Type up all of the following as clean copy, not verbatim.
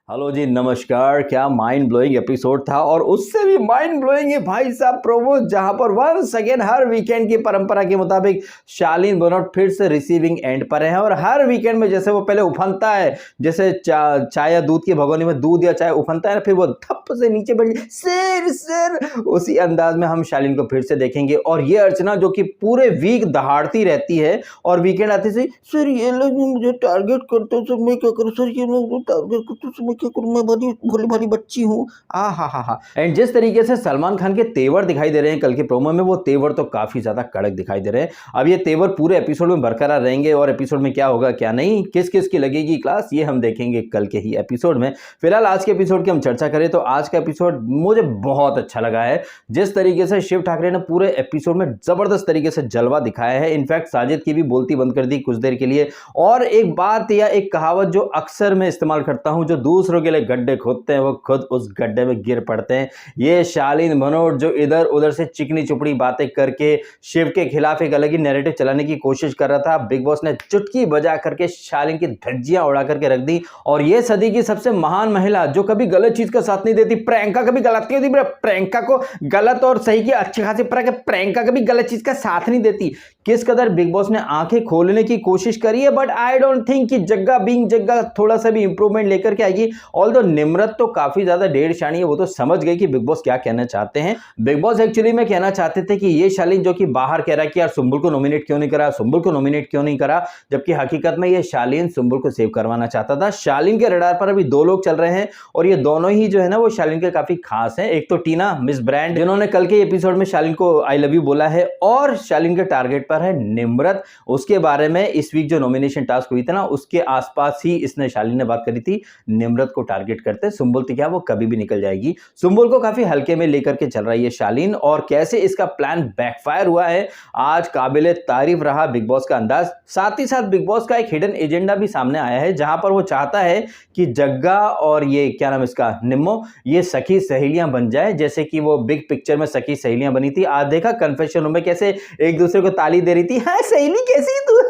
Hello जी, नमस्कार। क्या mind blowing episode था। और उससे भी माइंड ब्लोइंग है भाई साहब प्रोमो, जहां पर वंस अगेन हर वीकेंड की परंपरा के मुताबिक शालीन बनोट फिर से रिसीविंग एंड पर है। और हर वीकेंड में जैसे वो पहले उफनता है, जैसे चाय या दूध की भगोनी में दूध या चाय उफनता है ना, फिर वो धप से नीचे बैठ सिर सिर, उसी अंदाज में हम शालीन को फिर से देखेंगे। और ये अर्चना जो कि पूरे वीक दहाड़ती रहती है और वीकेंड आते से सर ये लोग मुझे टारगेट करते हैं, सर मैं क्या करूं, सर ये लोग टारगेट करते हैं, मैं क्या करूं, मैं बड़ी भोली भाली बच्ची हूं। आ हा हा हा। एंड जिस तरीके से सलमान खान के तेवर दिखाई दे रहे हैं कल के प्रोमो में, वो तेवर तो काफी ज्यादा कड़क दिखाई दे रहे हैं। अब ये तेवर पूरे एपिसोड में बरकरार रहेंगे और एपिसोड में क्या होगा क्या नहीं, किस किस की लगेगी क्लास, ये हम देखेंगे कल के ही एपिसोड में। फिलहाल आज के एपिसोड की हम चर्चा करें तो आज का एपिसोड मुझे बहुत अच्छा लगा है। जिस तरीके से शिव ठाकरे ने पूरे एपिसोड में जबरदस्त तरीके से जलवा दिखाया है, इनफैक्ट साजिद की भी बोलती बंद कर दी कुछ देर के लिए। और एक बात या एक कहावत जो अक्सर मैं इस्तेमाल करता हूं, जो दूसरों के लिए गड्ढे खोदते हैं वो खुद उस गड्ढे में गिर पड़ते हैं। ये शालीन बनोट जो इधर उधर से चिकनी चुपड़ी बातें करके शिव के खिलाफ एक अलग ही नैरेटिव चलाने की कोशिश कर रहा था, बिग बॉस ने चुटकी बजा करके शालीन की धज्जियां उड़ा करके रख दी। और ये सदी की सबसे महान महिला जो कभी गलत चीज का साथ नहीं देती, प्रियंका कभी गलत नहीं होती, प्रियंका को गलत और सही की अच्छी खासी फर्क है, प्रियंका कभी गलत चीज का साथ नहीं देती। किस कदर बिग बॉस ने आंखें खोलने की कोशिश करी है, बट आई डोंट थिंक कि जग्गा बीइंग जग्गा थोड़ा सा भी इंप्रूवमेंट लेकर के आएगी। ऑल्दो निम्रत तो काफी ज्यादा डेढ़ शानी है, वो तो समझ गई कि बिग बॉस क्या कहना चाहते हैं। बिग बॉस एक्चुअली में कहना चाहते थे कि ये शालीन जो कि बाहर कह रहा है कि यार सुंबुल को नॉमिनेट क्यों नहीं करा, सुंबुल को नॉमिनेट क्यों नहीं करा, जबकि हकीकत में ये शालीन सुंबुल को सेव करवाना चाहता था। शालीन के रडार पर अभी दो लोग चल रहे हैं और ये दोनों ही जो है ना वो शालीन के काफी खास हैं। एक तो टीना मिस ब्रांड, जिन्होंने कल के एपिसोड में शालीन को आई लव यू बोला है, और शालीन के टारगेट पर है निम्रत। उसके बारे में इस वीक जो नॉमिनेशन टास्क हुई थी ना, उसके आसपास ही इसने शालीन ने बात करी थी, निम्रत को टारगेट करते सुंबुल तो क्या वो कभी भी निकल जाएगी। सुंबुल को काफी हल्के में लेकर के चल रही है शालीन, और कैसे इसका प्लान बैकफायर हुआ है आज काबिले तारीफ रहा बिग बॉस का अंदाज। साथ ही साथ बिग बॉस का एक हिडन एजेंडा भी सामने आया है, जहां पर वो चाहता है कि जग्गा और ये क्या नाम इसका निम्मो, ये सखी सहेलियां बन जाए, जैसे कि वो बिग पिक्चर में सखी सहेलियां बनी थी। आज देखा कन्फेशन रूम में कैसे एक दूसरे को ताली दे रही थी, हाँ सहेली कैसी तू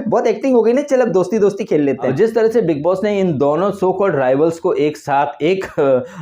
बहुत एक्टिंग हो गई ना, चल अब दोस्ती दोस्ती खेल लेते हैं। जिस तरह से बिग बॉस ने इन दोनों सो कॉल्ड राइवल्स को एक साथ एक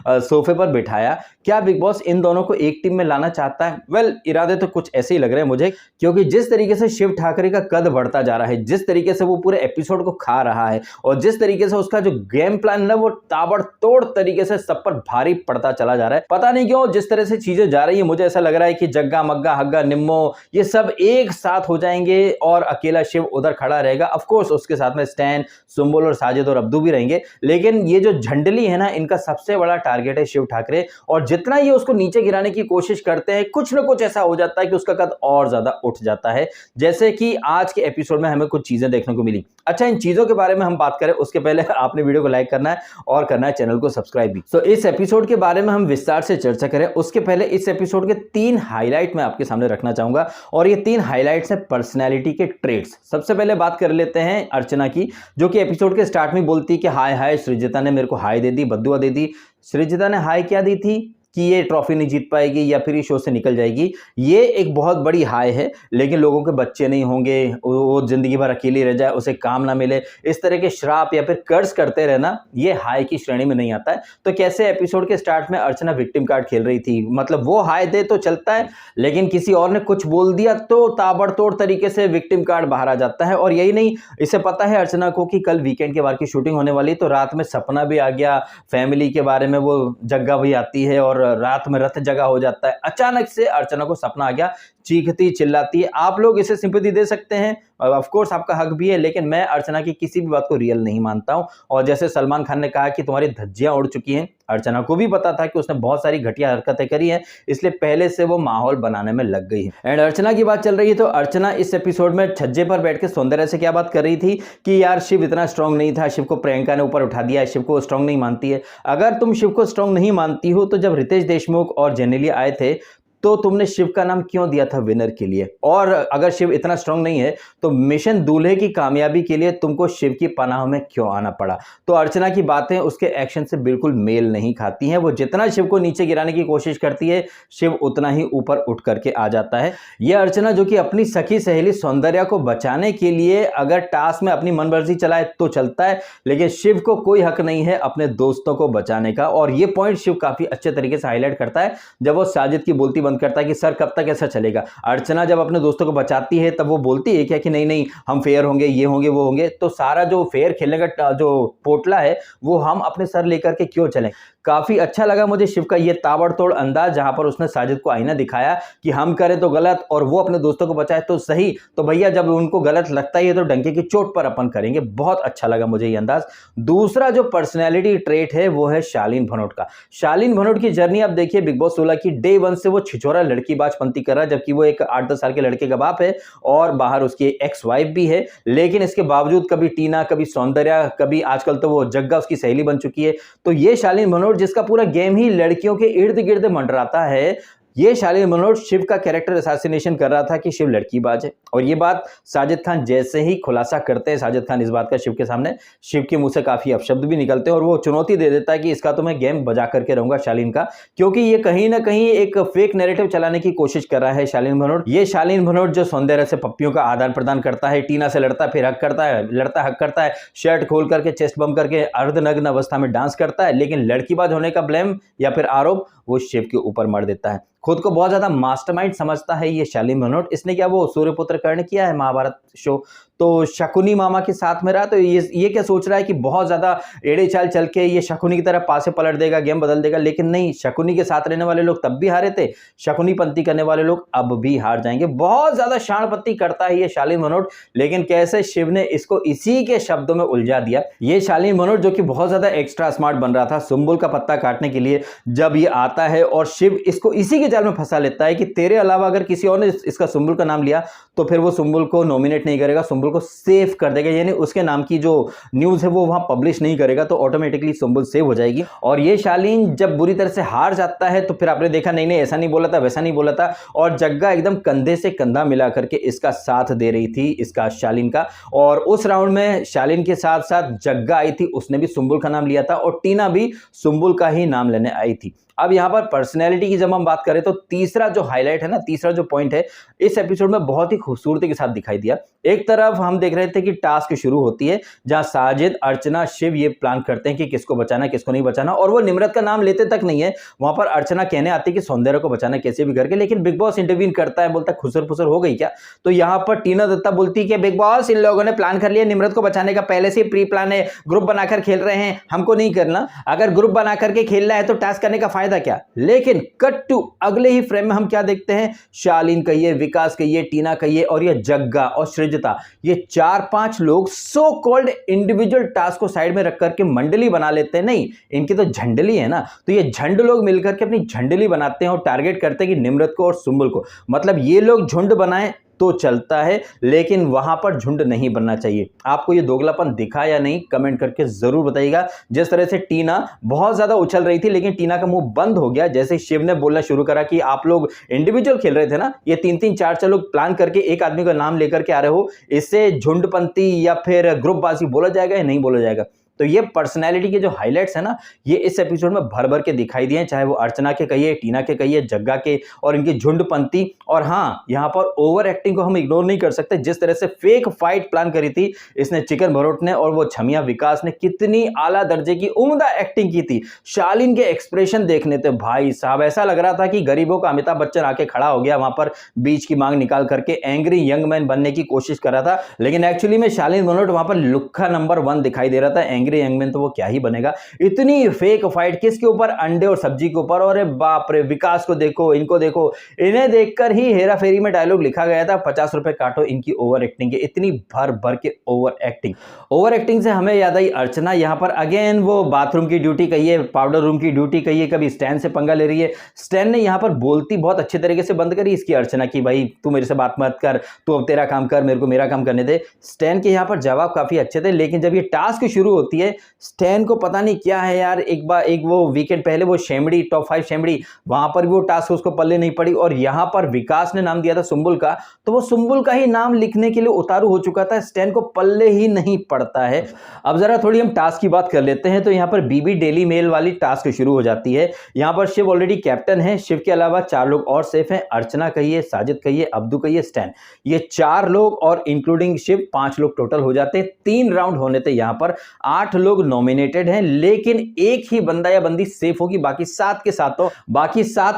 सोफे पर बिठाया, क्या बिग बॉस इन दोनों को एक टीम में लाना चाहता है? वेल, इरादे तो कुछ ऐसे ही लग रहे हैं मुझे, क्योंकि जिस तरीके से शिव ठाकरे का कद बढ़ता जा रहा है, जिस तरीके से वो पूरे एपिसोड को खा रहा है, और जिस तरीके से उसका जो गेम प्लान है वो ताबड़तोड़ तरीके से सब पर भारी पड़ता चला जा रहा है। पता नहीं क्यों जिस तरह से चीजें जा रही है, मुझे ऐसा लग रहा है कि जग्गा मग्गा हग्गा निम्मो ये सब एक साथ हो जाएंगे और अकेला शिव उधर खड़ा रहेगा। ऑफ कोर्स उसके साथ में स्टैन, सुंबुल और साजिद और अब्दू भी रहेंगे, लेकिन ये जो झंडली है ना, इनका सबसे बड़ा टारगेट है शिव ठाकरे। और जितना ये उसको नीचे गिराने की कोशिश करते हैं, कुछ ना कुछ ऐसा हो जाता है कि उसका कद और ज्यादा उठ जाता है, जैसे कि आज के एपिसोड में हमें कुछ चीजें देखने को मिली। अच्छा, इन चीजों के बारे में हम बात करें उसके पहले आपने वीडियो को लाइक करना है और करना है चैनल को सब्सक्राइब भी। तो इस एपिसोड के बारे में हम विस्तार से चर्चा करें उसके पहले इस एपिसोड के 3 हाईलाइट मैं आपके सामने रखना चाहूंगा, और ये 3 हाईलाइट्स हैं पर्सनैलिटी के ट्रेड्स। सबसे पहले बात कर लेते हैं अर्चना की, जो कि एपिसोड के स्टार्ट में बोलती कि हाय हाय सृजिता ने मेरे को हाय दे दी, बद्दुआ दे दी। सृजिता ने हाय क्या दी थी कि ये ट्रॉफी नहीं जीत पाएगी या फिर ये शो से निकल जाएगी। ये एक बहुत बड़ी हाय है, लेकिन लोगों के बच्चे नहीं होंगे, वो जिंदगी भर अकेली रह जाए, उसे काम ना मिले, इस तरह के श्राप या फिर कर्ज करते रहना, ये हाय की श्रेणी में नहीं आता है। तो कैसे एपिसोड के स्टार्ट में अर्चना विक्टिम कार्ड खेल रही थी, मतलब वो हाय दे तो चलता है, लेकिन किसी और ने कुछ बोल दिया तो ताबड़तोड़ तरीके से विक्टिम कार्ड बाहर आ जाता है। और यही नहीं, इसे पता है अर्चना को कि कल वीकेंड के बार की शूटिंग होने वाली, तो रात में सपना भी आ गया, फैमिली के बारे में वो जग्गा भी आती है और रात में रथ जगा हो जाता है। अचानक से अर्चना को सपना आ गया, चीखती चिल्लाती है। आप लोग इसे सिंपैथी दे सकते हैं, ऑफ कोर्स आपका हक भी है, लेकिन मैं अर्चना की किसी भी बात को रियल नहीं मानता हूं। और जैसे सलमान खान ने कहा कि तुम्हारी धज्जियां उड़ चुकी हैं, अर्चना को भी पता था कि उसने बहुत सारी घटिया हरकतें करी हैं, इसलिए पहले से वो माहौल बनाने में लग गई है। एंड अर्चना की बात चल रही है, तो अर्चना इस एपिसोड में छज्जे पर बैठ के सौंदर्य से क्या बात कर रही थी कि यार शिव इतना स्ट्रांग नहीं था, शिव को प्रियंका ने ऊपर उठा दिया, शिव को स्ट्रांग नहीं मानती है। अगर तुम शिव को स्ट्रांग नहीं मानती हो, तो जब रितेश देशमुख और जेनेलिया आए थे तो तुमने शिव का नाम क्यों दिया था विनर के लिए? और अगर शिव इतना स्ट्रांग नहीं है तो मिशन दूल्हे की कामयाबी के लिए तुमको शिव की पनाह में क्यों आना पड़ा? तो अर्चना की बातें उसके एक्शन से बिल्कुल मेल नहीं खाती हैं। वो जितना शिव को नीचे गिराने की कोशिश करती है, शिव उतना ही ऊपर उठ करके आ जाता है। यह अर्चना जो कि अपनी सखी सहेली सौंदर्या को बचाने के लिए अगर टास्क में अपनी मनमर्जी चलाए तो चलता है, लेकिन शिव को कोई हक नहीं है अपने दोस्तों को बचाने का। और यह पॉइंट शिव काफी अच्छे तरीके से हाईलाइट करता है जब वो साजिद की बोलती बंद करता है कि सर कब तक ऐसा चलेगा। अर्चना जब अपने दोस्तों को बचाती है तब वो बोलती है क्या कि नहीं नहीं हम फेयर होंगे, ये होंगे वो होंगे, तो सारा जो फेयर खेलने का जो पोटला है वो हम अपने सर लेकर के क्यों चलें। काफी अच्छा लगा मुझे शिव का ये ताबड़तोड़ अंदाज, जहां पर उसने साजिद को आईना दिखाया कि हम करें तो गलत और वो अपने दोस्तों को बचाए तो सही। तो भैया जब उनको गलत लगता ही है तो डंके की चोट पर अपन करेंगे। बहुत अच्छा लगा मुझे ये अंदाज। दूसरा जो पर्सनैलिटी ट्रेट है वो है शालीन भनोट का। शालीन भनोट की जर्नी आप देखिए बिग बॉस 16 की, डे 1 से वो छिछोरा लड़कीबाजपंती कर रहा है, जबकि वो एक 8-10 साल के लड़के का बाप है और बाहर उसकी एक्स वाइफ भी है। लेकिन इसके बावजूद कभी टीना, कभी सौंदर्या, कभी आजकल तो वो जग्गा उसकी सहेली बन चुकी है। तो ये शालीन भनोट जिसका पूरा गेम ही लड़कियों के इर्द गिर्द मंडराता है, ये शालीन भनोट शिव का कैरेक्टर असैसिनेशन कर रहा था कि शिव लड़कीबाज है। और ये बात साजिद खान जैसे ही खुलासा करते हैं, साजिद खान इस बात का शिव के सामने, शिव के मुंह से काफी अपशब्द भी निकलते हैं और वो चुनौती दे देता है कि इसका तो मैं गेम बजा करके रहूंगा शालीन का, क्योंकि ये कहीं ना कहीं एक फेक नैरेटिव चलाने की कोशिश कर रहा है शालीन भनोट। ये शालीन भनोट जो सौंदर्य से पप्पियों का आदान प्रदान करता है, टीना से लड़ता फिर हक करता है, लड़ता हक करता है, शर्ट खोल करके चेस्ट बम करके अर्धनग्न अवस्था में डांस करता है, लेकिन लड़कीबाज होने का ब्लेम या फिर आरोप वो शिव के ऊपर मर देता है। खुद को बहुत ज्यादा मास्टरमाइंड समझता है ये शालीन भनोट। इसने क्या वो सूर्यपुत्र कर्ण किया है महाभारत शो, तो शकुनी मामा के साथ में रहा, तो ये क्या सोच रहा है कि बहुत ज्यादा एड़े चाल चल के ये शकुनी की तरह पासे पलट देगा, गेम बदल देगा। लेकिन नहीं, शकुनी के साथ रहने वाले लोग तब भी हारे थे, शकुनी पंथी करने वाले लोग अब भी हार जाएंगे। बहुत ज्यादा शाणपत्ती करता है ये शालीन भनोट, लेकिन कैसे शिव ने इसको इसी के शब्दों में उलझा दिया। ये शालीन भनोट जो कि बहुत ज्यादा एक्स्ट्रा स्मार्ट बन रहा था सुंबुल का पत्ता काटने के लिए, जब ये आता है और शिव इसको इसी के जाल में फंसा लेता है कि तेरे अलावा अगर किसी और ने इसका सुंबुल का नाम लिया तो फिर वो सुंबुल को नॉमिनेट नहीं करेगा, सुंबुल को सेव कर देगा, यानी उसके नाम की जो न्यूज है वो वहां पब्लिश नहीं करेगा, तो ऑटोमेटिकली सुंबुल सेव हो जाएगी। और ये शालीन जब बुरी तरह से हार जाता है तो फिर आपने देखा नहीं नहीं ऐसा नहीं बोला था, वैसा नहीं बोला था, और जग्गा एकदम कंधे से कंधा मिला करके इसका साथ दे रही थी इसका शालीन का। और उस राउंड में शालीन के साथ साथ जग्गा आई थी, उसने भी सुंबुल का नाम लिया था और टीना भी सुंबुल का ही नाम लेने आई थी। अब यहां पर पर्सनैलिटी की जब हम बात करें तो तीसरा जो हाईलाइट है ना, तीसरा जो पॉइंट है इस एपिसोड में बहुत ही खूबसूरती के साथ दिखाई दिया। एक तरफ हम देख रहे थे कि टास्क शुरू होती है जहां साजिद, अर्चना, शिव ये प्लान करते हैं कि किसको बचाना किसको नहीं बचाना, और वो निम्रत का नाम लेते तक नहीं है। वहां पर अर्चना कहने आती है कि सौंदर्य को बचाना कैसे भी करके, लेकिन बिग बॉस इंटरवीन करता है, बोलता है खुसर फुसर हो गई क्या। तो यहां पर टीना दत्ता बोलती है कि बिग बॉस इन लोगों ने प्लान कर लिया निम्रत को बचाने का, पहले से प्री प्लान है, ग्रुप बनाकर खेल रहे हैं, हमको नहीं करना। अगर ग्रुप बना करके खेलना है तो टास्क करने का फायदा क्या। लेकिन कट टू अगले ही फ्रेम में हम क्या देखते हैं, शालीन कहिए, विकास कहिए, टीना कहिए और ये जग्गा और सृजता, ये 4-5 लोग सो कॉल्ड इंडिविजुअल टास्क को साइड में रख करके मंडली बना लेते हैं। नहीं, इनकी तो झंडली है ना, तो ये झंड लोग मिलकर के अपनी झंडली बनाते हैं और टारगेट करते हैं कि निम्रत को और सुंबुल को। मतलब ये लोग झुंड बनाएं तो चलता है, लेकिन वहां पर झुंड नहीं बनना चाहिए। आपको ये दोगलापन दिखा या नहीं, कमेंट करके जरूर बताइएगा। जिस तरह से टीना बहुत ज्यादा उछल रही थी, लेकिन टीना का मुंह बंद हो गया जैसे शिव ने बोलना शुरू करा कि आप लोग इंडिविजुअल खेल रहे थे ना, ये 3-3 4-4 लोग प्लान करके एक आदमी का नाम लेकर के आ रहे हो, इससे झुंडपंथी या फिर ग्रुपबाजी बोला जाएगा या नहीं बोला जाएगा। तो ये पर्सनैलिटी के जो हाइलाइट्स है ना, ये इस एपिसोड में भर भर के दिखाई दिए, चाहे वो अर्चना के कहिए, टीना के कहिए, जग्गा के और इनकी झुंडपंथी। और हाँ, यहाँ पर ओवर एक्टिंग को हम इग्नोर नहीं कर सकते। जिस तरह से फेक फाइट प्लान करी थी इसने चिकन भरोट ने और वो छमिया विकास ने, कितनी आला दर्जे की उम्दा एक्टिंग की थी। शालीन के एक्सप्रेशन देखने थे भाई साहब, ऐसा लग रहा था कि गरीबों का अमिताभ बच्चन आके खड़ा हो गया वहां पर, बीच की मांग निकाल करके एंग्री यंग मैन बनने की कोशिश कर रहा था। लेकिन एक्चुअली में शालीन भनोट वहां पर लुक्खा नंबर 1 दिखाई दे रहा था। एंग्री यंग मैन तो वो क्या ही बनेगा। इतनी फेक फाइट किसके ऊपर, अंडे और सब्जी के ऊपर। और बाप रे, विकास को देखो, इनको देखो, इन्हें देखकर ही हेरा फेरी में डायलॉग लिखा गया था, 50 रुपए काटो इनकी ओवर एक्टिंग के। इतनी भर भर के ओवर एक्टिंग से हमें याद आई अर्चना। यहां पर अगेन वो बाथरूम की ड्यूटी कहिए, पाउडर रूम की ड्यूटी कहिए, कभी स्टैन से पंगा ले रही है। स्टैन ने यहां पर बोलती बहुत अच्छे तरीके से बंद करी इसकी अर्चना की, भाई तू मेरे से बात मत कर, तू अब तेरा काम कर, मेरे को मेरा काम करने दे। स्टैन के यहां पर जवाब काफी अच्छे थे, लेकिन जब ये टास्क शुरू होती होती है। स्टैन को पता नहीं क्या है यार, एक वो वीकेंड पहले वो शेमड़ी टॉप 5 शेमड़ी वहां पर वो टास्क उसको पल्ले नहीं पड़ी, और यहां पर विकास ने नाम दिया था सुंबुल का, तो वो सुंबुल का ही नाम लिखने के लिए उतारू हो चुका था। स्टैन को पल्ले ही नहीं पड़ता है। अब जरा थोड़ी हम टास्क की बात कर लेते हैं। तो यहाँ पर बीबी डेली मेल वाली टास्क शुरू हो जाती है। यहाँ पर शिव ऑलरेडी कैप्टन है। शिव के अलावा 4 लोग और सेफ हैं। अर्चना कहिए, साजिद कहिए, अब्दू कहिए, स्टैन, ये 4 लोग और इंक्लूडिंग शिव 5 लोग टोटल हो जाते हैं। 3 राउंड होने थे। यहाँ पर 8 लोग नॉमिनेटेड हैं, लेकिन एक ही बंदा या बंदी सेफ होगी। बाकी 7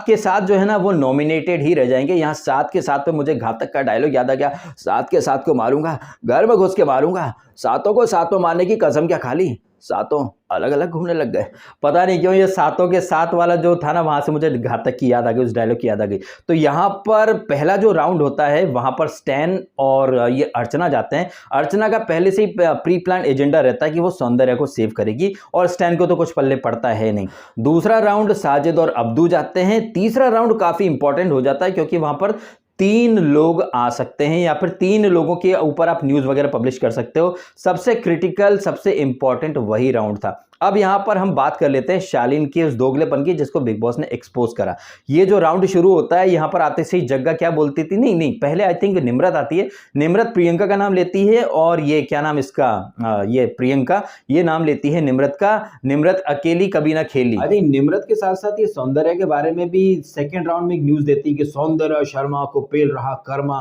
के साथ जो है ना वो नॉमिनेटेड ही रह जाएंगे। यहाँ 7 के साथ पे मुझे घातक का डायलॉग याद आ गया, 7 के साथ को मारूंगा, घर में घुस के मारूंगा, सातों को साथ में मारने की कसम क्या खाली, सातों अलग अलग घूमने लग गए। पता नहीं क्यों ये सातों के साथ वाला जो था ना, वहां से मुझे घातक की याद आ गई, उस डायलॉग की याद आ गई। तो यहाँ पर पहला जो राउंड होता है वहां पर स्टैन और ये अर्चना जाते हैं। अर्चना का पहले से ही प्री प्लान एजेंडा रहता है कि वो सौंदर्य को सेव करेगी, और स्टैन को तो कुछ पल्ले पड़ता है नहीं। दूसरा राउंड साजिद और अब्दू जाते हैं। तीसरा राउंड काफी इंपॉर्टेंट हो जाता है, क्योंकि वहां पर 3 लोग आ सकते हैं, या फिर 3 लोगों के ऊपर आप न्यूज वगैरह पब्लिश कर सकते हो। सबसे क्रिटिकल, सबसे इंपॉर्टेंट वही राउंड था। अब यहां पर हम बात कर लेते हैं शालीन के उस दोगलेपन की, जिसको बिग बॉस ने एक्सपोज करा। ये जो राउंड शुरू होता है, यहां पर आते से ही जग्गा क्या बोलती थी, नहीं पहले आई थिंक निम्रत आती है। निम्रत प्रियंका का नाम लेती है, और ये क्या नाम इसका, ये प्रियंका ये नाम लेती है निम्रत का। निम्रत अकेली कभी ना खेली। आई थिंक निम्रत के साथ साथ ये सौंदर्य के बारे में भी सेकेंड राउंड में एक न्यूज देती है कि सौंदर्य शर्मा को पेल रहा कर्मा।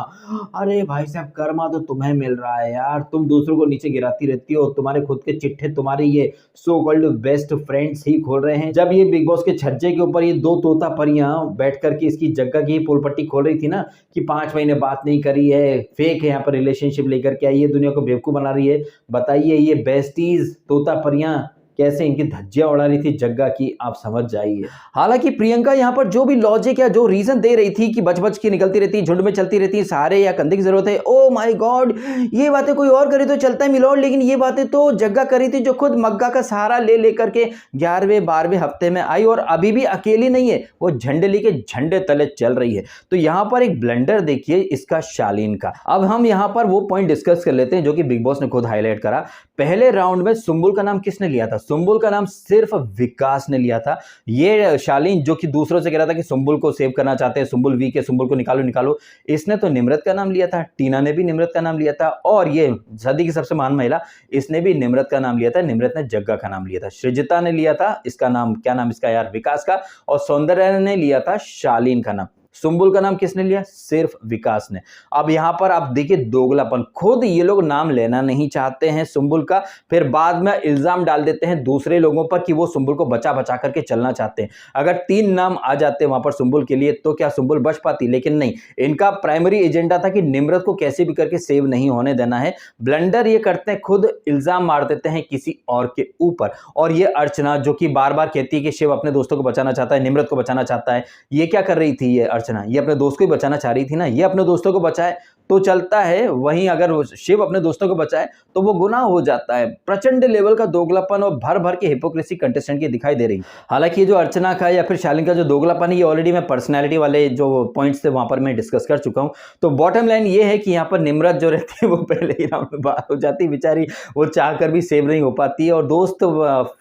अरे भाई साहब, कर्मा तो तुम्हें मिल रहा है यार, तुम दूसरों को नीचे गिराती रहती हो, तुम्हारे खुद के चिट्ठे तुम्हारे ये सो कॉल्ड बेस्ट फ्रेंड्स ही खोल रहे हैं। जब ये बिग बॉस के छज्जे के ऊपर ये 2 तोता परियां बैठ करके इसकी जग्गा की पोल पट्टी खोल रही थी ना, कि 5 महीने बात नहीं करी है, फेक है, यहाँ पर रिलेशनशिप लेकर के आई है, दुनिया को बेवकूफ बना रही है। बताइए ये बेस्टीज तोता परियां कैसे इनकी धज्जियां उड़ा रही थी जग्गा की, आप समझ जाइए। हालांकि प्रियंका यहाँ पर जो भी लॉजिक या जो रीजन दे रही थी कि बच बच के निकलती रहती, झुंड में चलती रहती, सहारे या कंधे की जरूरत है, ओ माय गॉड, ये बातें कोई और करे तो चलता है मिलोड, लेकिन ये बातें तो जग्गा करी थी, जो खुद मग्गा का सहारा ले लेकर के 11वें 12वें हफ्ते में आई, और अभी भी अकेली नहीं है, वो झंडे लेके झंडे तले चल रही है। तो यहाँ पर एक ब्लंडर देखिए इसका शालीन का। अब हम यहाँ पर वो पॉइंट डिस्कस कर लेते हैं जो कि बिग बॉस ने खुद हाईलाइट करा। पहले राउंड में सुंबुल का नाम किसने लिया था? सुंबुल का नाम सिर्फ विकास ने लिया था। ये शालीन जो कि दूसरों से कह रहा था कि सुंबुल को सेव करना चाहते हैं, सुंबुल वीक है, सुंबुल को निकालो निकालो, इसने तो निम्रत का नाम लिया था। टीना ने भी निम्रत का नाम लिया था, और ये सदी की सबसे महान महिला, इसने भी निम्रत का नाम लिया था। निम्रत ने जग्गा का नाम लिया था। सृजिता ने लिया था इसका नाम, क्या नाम इसका यार, विकास का, और सौंदर्य ने लिया था शालीन का नाम। सुंबुल का नाम किसने लिया? सिर्फ विकास ने। अब यहां पर आप देखिए दोगलापन, खुद ये लोग नाम लेना नहीं चाहते हैं सुंबुल का, फिर बाद में इल्जाम डाल देते हैं दूसरे लोगों पर कि वो सुंबुल को बचा बचा करके चलना चाहते हैं। अगर 3 नाम आ जाते वहां पर सुंबुल के लिए तो क्या सुंबुल बच पाती? लेकिन नहीं, इनका प्राइमरी एजेंडा था कि निम्रत को कैसे भी करके सेव नहीं होने देना है। ब्लंडर ये करते हैं, खुद इल्जाम मार देते हैं किसी और के ऊपर। और ये अर्चना जो कि बार बार कहती है कि शिव अपने दोस्तों को बचाना चाहता है, निम्रत को बचाना चाहता है, ये क्या कर रही थी? ये अर्चना ये अपने दोस्त को ही बचाना चाह रही थी ना, ये अपने दोस्तों को बचाए तो चलता है, वहीं अगर शिव अपने दोस्तों को बचाए तो वो गुनाह हो जाता है। प्रचंड लेवल का दोगलापन और भर भर के हिपोक्रेसी कंटेस्टेंट की दिखाई दे रही। हालांकि ये जो अर्चना का या फिर शालीन का जो दोगलापन है, ये ऑलरेडी मैं पर्सनैलिटी वाले जो पॉइंट्स थे वहां पर मैं डिस्कस कर चुका हूं। तो बॉटम लाइन ये है कि यहाँ पर निम्रत जो रहती है वो पहले ही राउंड में बाहर हो जाती, बेचारी वो चाह कर भी सेव नहीं हो पाती है। और दोस्त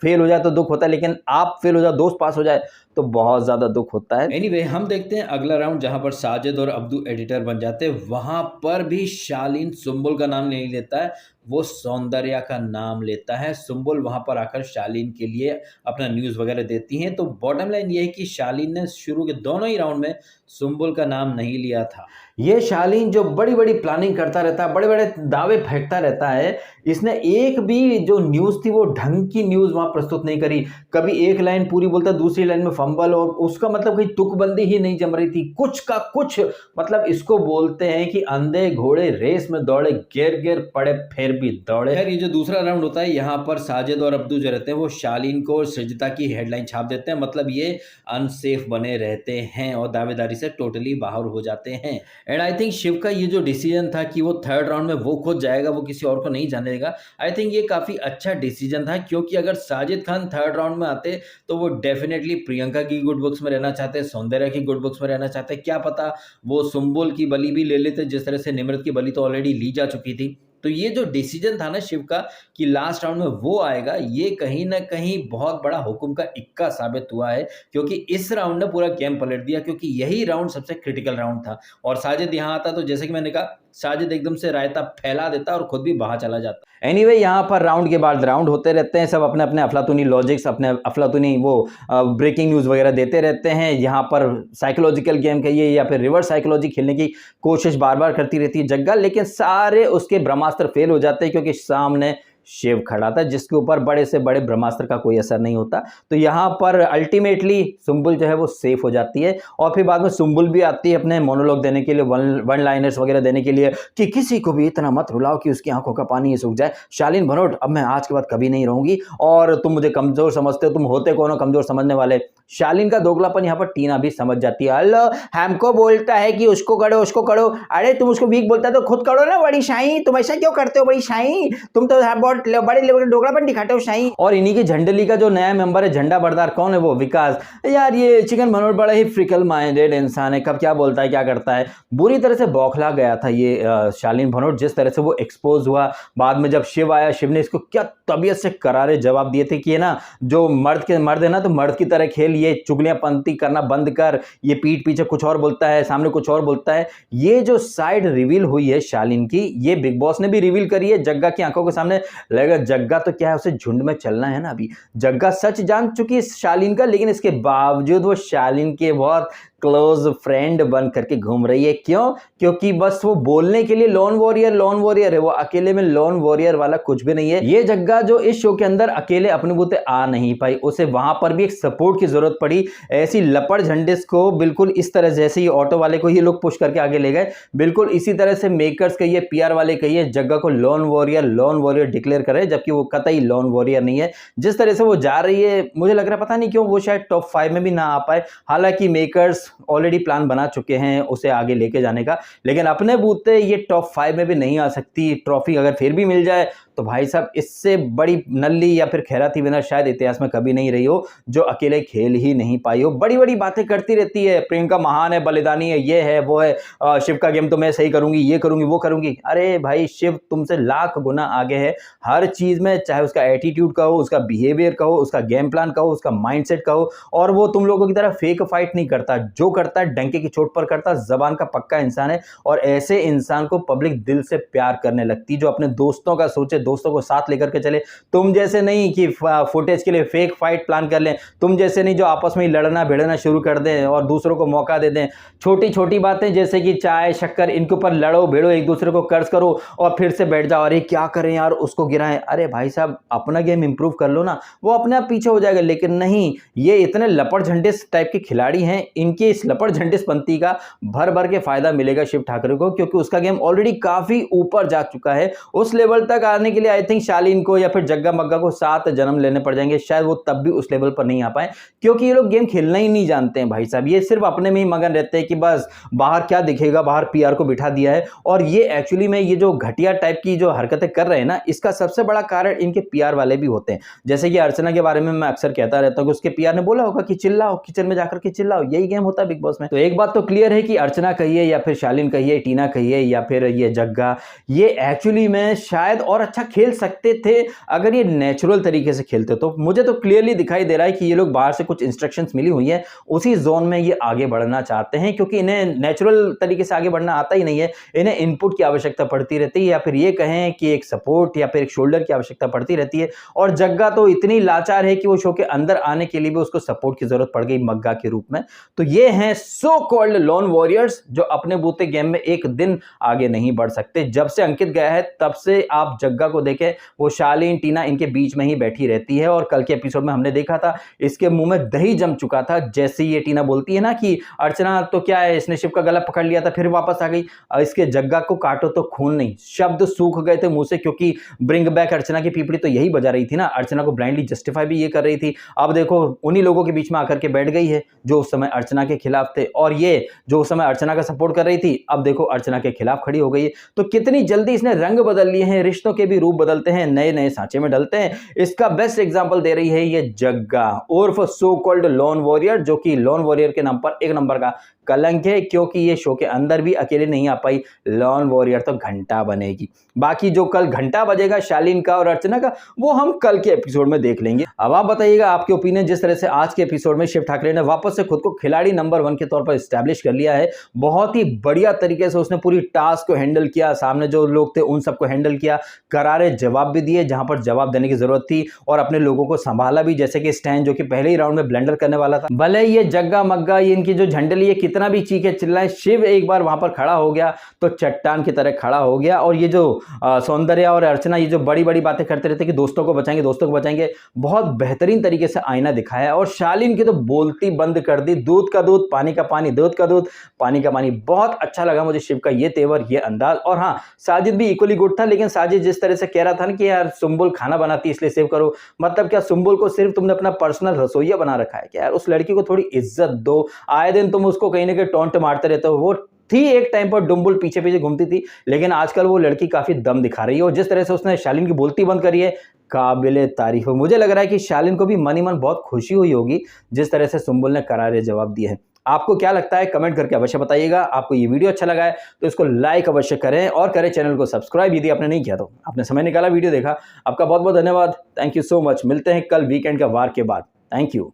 फेल हो जाए तो दुख होता है, लेकिन आप फेल हो जाओ, दोस्त पास हो जाए तो बहुत ज्यादा दुख होता है। एनीवे, हम देखते हैं अगला राउंड, जहां पर साजिद और अब्दू एडिटर बन जाते हैं। वहां पर भी शालीन सुंबुल का नाम नहीं लेता है, वो सौंदर्या का नाम लेता है। सुंबुल वहां पर आकर शालीन के लिए अपना न्यूज वगैरह देती हैं। तो बॉटम लाइन ये है कि शालीन ने शुरू के दोनों ही राउंड में सुंबुल का नाम नहीं लिया था। ये शालीन जो बड़ी बड़ी प्लानिंग करता रहता है, बड़े बड़े दावे फेंकता रहता है, इसने एक भी जो न्यूज थी वो ढंग की न्यूज वहां प्रस्तुत नहीं करी। कभी एक लाइन पूरी बोलता, दूसरी लाइन में फंबल, और उसका मतलब कोई तुकबंदी ही नहीं जम रही थी, कुछ का कुछ। मतलब इसको बोलते हैं कि अंधे घोड़े रेस में दौड़े, गिर गिर पड़े फिर भी दौड़े। खैर, ये जो दूसरा राउंड होता है, यहाँ पर साजिद और अब्दू जो रहते हैं वो शालीन को और सृजिता की हेडलाइन छाप देते हैं। मतलब ये अनसेफ बने रहते हैं और दावेदारी से टोटली बाहर हो जाते हैं। एंड आई थिंक शिव का ये जो डिसीजन था कि वो थर्ड राउंड में वो खुद जाएगा, वो किसी और को नहीं जाने देगा, आई थिंक ये काफी अच्छा डिसीजन था। क्योंकि अगर साजिद खान थर्ड राउंड में आते तो वो डेफिनेटली प्रियंका की गुड बुक्स में रहना चाहते, सौंदर्य की गुड बुक्स में रहना चाहते। क्या पता वो सुंबुल की बलि भी ले लेते, जिस तरह से निम्रत की बलि तो ऑलरेडी ली जा चुकी थी। तो ये जो डिसीजन था ना शिव का कि लास्ट राउंड में वो आएगा, ये कहीं न कहीं बहुत बड़ा हुक्म का इक्का साबित हुआ है, क्योंकि इस राउंड ने पूरा गेम पलट दिया, क्योंकि यही राउंड सबसे क्रिटिकल राउंड था और साजिद यहाँ आता तो जैसे कि मैंने कहा, साजिद एकदम से रायता फैला देता और खुद भी बाहर चला जाता। एनीवे यहाँ पर राउंड के बाद राउंड होते रहते हैं, सब अपने-अपने अफलातूनी लॉजिक्स, अपने अफलातूनी वो ब्रेकिंग न्यूज़ वगैरह देते रहते हैं। यहाँ पर साइकोलॉजिकल गेम कहिए या फिर रिवर्स साइकोलॉजी खेलने की कोशिश बार-बार करती रहती है जग्गा, लेकिन सारे उसके ब्रह्मास्त्र फेल हो जाते हैं क्योंकि सामने शिव खड़ा था जिसके ऊपर बड़े से बड़े ब्रह्मास्त्र का कोई असर नहीं होता। तो यहाँ पर अल्टीमेटली सुम्बुल जो है वो सेफ हो जाती है और फिर बाद में सुम्बुल भी आती है अपने मोनोलॉग देने के लिए, वन लाइनर्स वगैरह देने के लिए कि किसी को भी इतना मत रुलाओ कि उसकी आंखों का पानी ही सूख जाए। शालीन भनोट, अब मैं आज के बाद कभी नहीं रहूंगी और तुम मुझे कमजोर समझते हो, तुम होते कौन हो कमजोर समझने वाले। शालीन का दोगलापन यहाँ पर टीना भी समझ जाती है। अल्लो हमको बोलता है कि उसको करो उसको करो, अरे तुम उसको वीक बोलता है तो खुद करो ना बड़ी शाही, तुम ऐसा क्यों करते हो बड़ी शाही, तुम तो बहुत बड़े लेवल का दोगलापन दिखाते हो शाही। और इन्हीं की झंडली का जो नया मेंबर है झंडा बरदार, कौन है वो, विकास। यार ये चिकन भनोट बड़ा ही फ्रिकल माइंडेड इंसान है, कब क्या बोलता है क्या करता है। बुरी तरह से बौखला गया था ये शालीन भनोट, जिस तरह से वो एक्सपोज हुआ। बाद में जब शिव आया, शिव ने इसको क्या तबीयत से करारे जवाब दिए थे कि ये ना जो मर्द है ना तो मर्द की तरह खेल, ये चुगलियां पंती करना बंद कर, ये पीठ पीछे कुछ और बोलता है सामने कुछ और बोलता है। ये जो साइड रिवील हुई है शालीन की, ये बिग बॉस ने भी रिवील करी है जग्गा की आंखों के सामने। लगेगा जग्गा तो क्या है, उसे झुंड में चलना है ना। अभी जग्गा सच जान चुकी है शालीन का, लेकिन इसके बावजूद वो शालीन के बहुत क्लोज फ्रेंड बन करके घूम रही है। क्यों? क्योंकि बस वो बोलने के लिए लोन वॉरियर है, वो अकेले में लोन वॉरियर वाला कुछ भी नहीं है। ये जग्गा जो इस शो के अंदर अकेले अपने बूते आ नहीं पाई, उसे वहां पर भी एक सपोर्ट की जरूरत पड़ी। ऐसी लपड़ झंडिस को बिल्कुल इस तरह, जैसे ही ऑटो वाले को ये लोग पुश करके आगे ले गए, बिल्कुल इसी तरह से मेकर्स कहिए, पीआर वाले कहिए, जग्गा को लोन वॉरियर डिक्लेयर करे, जबकि वो कतई लोन वॉरियर नहीं है। जिस तरह से वो जा रही है, मुझे लग रहा है पता नहीं क्यों वो शायद टॉप 5 में भी ना आ पाए। हालांकि मेकर्स ऑलरेडी प्लान बना चुके हैं उसे आगे लेके जाने का, लेकिन अपने बूते ये टॉप 5 में भी नहीं आ सकती। ट्रॉफी अगर फिर भी मिल जाए तो भाई साहब इससे बड़ी नल्ली या फिर खैराती विनर शायद इतिहास में कभी नहीं रही हो, जो अकेले खेल ही नहीं पाई हो। बड़ी बड़ी बातें करती रहती है, प्रियंका महान है, बलिदानी है, ये है वो है, शिव का गेम तो मैं सही करूंगी, ये करूंगी वो करूंगी। अरे भाई शिव तुमसे लाख गुना आगे है हर चीज में, चाहे उसका एटीट्यूड कहो, उसका बिहेवियर कहो, उसका गेम प्लान कहो, उसका माइंडसेट कहो। और वो तुम लोगों की तरह फेक फाइट नहीं करता, जो करता है डंके की चोट पर करता, जबान का पक्का इंसान है। और ऐसे इंसान को पब्लिक दिल से प्यार करने लगती, जो अपने दोस्तों का सोचे, दोस्तों को साथ लेकर के चले। तुम जैसे नहीं कि फुटेज के लिए फेक फाइट प्लान कर लें, तुम जैसे नहीं जो आपस में लड़ना भिड़ना शुरू कर दें और दूसरों को मौका दे दें। छोटी छोटी बातें जैसे कि चाय शक्कर, इनके ऊपर लड़ो भिड़ो, एक दूसरे को कर्ज करो और फिर से बैठ जाओ, अरे क्या करें यार उसको गिराएं। अरे भाई साहब अपना गेम इंप्रूव कर लो ना, वो अपने आप पीछे हो जाएगा। लेकिन नहीं, ये इतने लपड़ झंडिस टाइप के खिलाड़ी हैं, इनके इस लपड़ झंडिस पंती का भर भर के फायदा मिलेगा शिव ठाकरे को, क्योंकि उसका गेम ऑलरेडी काफी ऊपर जा चुका है। उस लेवल तक आने के लिए आई थिंक शालीन को या फिर जग्गा मग्गा को 7 जन्म लेने पड़ जाएंगे, शायद वो तब भी उस लेवल पर नहीं आ पाए, क्योंकि ये लोग गेम खेलना ही नहीं जानते हैं भाई साहब। ये सिर्फ अपने में ही मगन रहते हैं कि बस बाहर क्या दिखेगा, बाहर पीआर को बिठा दिया है। और ये एक्चुअली में ये जो घटिया टाइप की जो हरकतें कर रहे हैं ना, इसका सबसे बड़ा कारण इनके पीआर वाले भी होते हैं। जैसे कि अर्चना के बारे में मैं अक्सर कहता रहता हूं कि उसके पीआर ने बोला होगा कि चिल्लाओ, किचन में जाकर के चिल्लाओ, यही गेम होता है बिग बॉस में। तो एक बात तो क्लियर है कि अर्चना कहिए या फिर शालीन कहिए, टीना कहिए या फिर ये जग्गा, ये एक्चुअली में शायद और अच्छा खेल सकते थे अगर ये नेचुरल तरीके से खेलते। तो मुझे तो क्लियरली दिखाई दे रहा है कि ये लोग बाहर से कुछ इंस्ट्रक्शंस मिली हुई है, उसी जोन में ये आगे बढ़ना चाहते हैं, क्योंकि इन्हें नेचुरल तरीके से आगे बढ़ना आता ही नहीं है। इन्हें इनपुट की आवश्यकता पड़ती रहती है, या फिर ये कहें कि एक सपोर्ट या फिर एक शोल्डर की आवश्यकता पड़ती रहती है। और जग्गा तो इतनी लाचार है कि वो शो के अंदर आने के लिए भी उसको सपोर्ट की जरूरत पड़ गई मग्गा के रूप में। तो ये हैं सो कॉल्ड लोन वॉरियर्स, जो अपने बूते गेम में एक दिन आगे नहीं बढ़ सकते। जब से अंकित गया है तब से आप जग्गा को देखें, वो शालीन टीना इनके बीच में ही बैठी रहती है। और कल के एपिसोड में हमने देखा था इसके मुंह में दही जम चुका था, जैसे ये टीना बोलती है ना कि अर्चना तो क्या है, इसने शिव का गला पकड़ लिया था फिर वापस आ गई, इसके जग्गा को काटो तो खून नहीं। शब्द सूख गए थे मुंह से, क्योंकि ब्रिंग बैक अर्चना की पीपड़ी तो यही बजा रही थी ना, अर्चना को ब्लाइंडली जस्टिफाई भी ये कर रही थी। अब देखो उन्हीं लोगों के बीच में आकर के बैठ गई है जो उस समय अर्चना के खिलाफ थे, और ये जो उस समय अर्चना का सपोर्ट कर रही थी अब देखो अर्चना के खिलाफ खड़ी हो गई है। तो कितनी जल्दी इसने रंग बदल लिए हैं, रिश्तों के भी रूप बदलते हैं, नए नए सांचे में ढलते हैं। इसका बेस्ट एग्जांपल दे रही है ये जग्गा उर्फ सो कॉल्ड लॉन वॉरियर, जो कि लॉन वॉरियर के नाम पर एक नंबर का कलंक है, क्योंकि ये शो के अंदर भी अकेले नहीं आ पाई। लॉन वॉरियर तो घंटा बनेगी। बाकी जो कल घंटा बजेगा शालीन का और अर्चना का, वो हम कल के एपिसोड में देख लेंगे। अब आप बताइएगा आपके ओपिनियन। जिस तरह से आज के एपिसोड में शिव ठाकरे ने वापस से खुद को खिलाड़ी नंबर 1 के तौर पर स्टैब्लिश कर लिया है। बहुत ही बढ़िया तरीके से उसने पूरी टास्क को हैंडल किया, सामने जो लोग थे उन सबको हैंडल किया, करारे जवाब भी दिए जहां पर जवाब देने की जरूरत थी, और अपने लोगों को संभाला भी, जैसे कि स्टैन जो कि पहले ही राउंड में ब्लेंडर करने वाला था। भले ये जग्गा मग्गा ये इनकी जो झंडली है कितना भी चीखे चिल्लाए, शिव एक बार वहां पर खड़ा हो गया तो चट्टान की तरह खड़ा हो गया। और ये जो सौंदर्या और अर्चना ये जो बड़ी बड़ी बातें करते रहते कि दोस्तों को बचाएंगे दोस्तों को बचाएंगे, बहुत बेहतरीन तरीके से आईना दिखाया। और शालीन की तो बोलती बंद कर दी, दूध का दूध पानी का पानी, दूध का दूध पानी का पानी। बहुत अच्छा लगा मुझे शिव का ये तेवर, ये अंदाज। और हाँ, साजिद भी इक्वली गुड था, लेकिन साजिद जिस तरह से कह रहा था ना कि यार सुंबुल खाना बनाती है इसलिए सेव करो, मतलब क्या सुंबुल को सिर्फ तुमने अपना पर्सनल रसोइया बना रखा है क्या? यार उस लड़की को थोड़ी इज्जत दो। आए दिन तुम उसको कहीं ना कहीं टॉन्ट मारते रहते हो। वो थी एक टाइम पर डुम्बुल पीछे पीछे घूमती थी, लेकिन आजकल वो लड़की काफी दम दिखा रही है। और जिस तरह से उसने शालीन की बोलती बंद करी है, काबिले तारीफ है। मुझे लग रहा है कि शालीन को भी मन ही मन बहुत खुशी हुई होगी जिस तरह से सुंबुल ने करारे जवाब दिए हैं। आपको क्या लगता है कमेंट करके अवश्य बताइएगा। आपको ये वीडियो अच्छा लगा है तो इसको लाइक अवश्य करें, और करें चैनल को सब्सक्राइब यदि आपने नहीं किया तो। आपने समय निकाला, वीडियो देखा, आपका बहुत बहुत धन्यवाद। Thank you so much. मिलते हैं कल वीकेंड का वार के बाद। Thank you.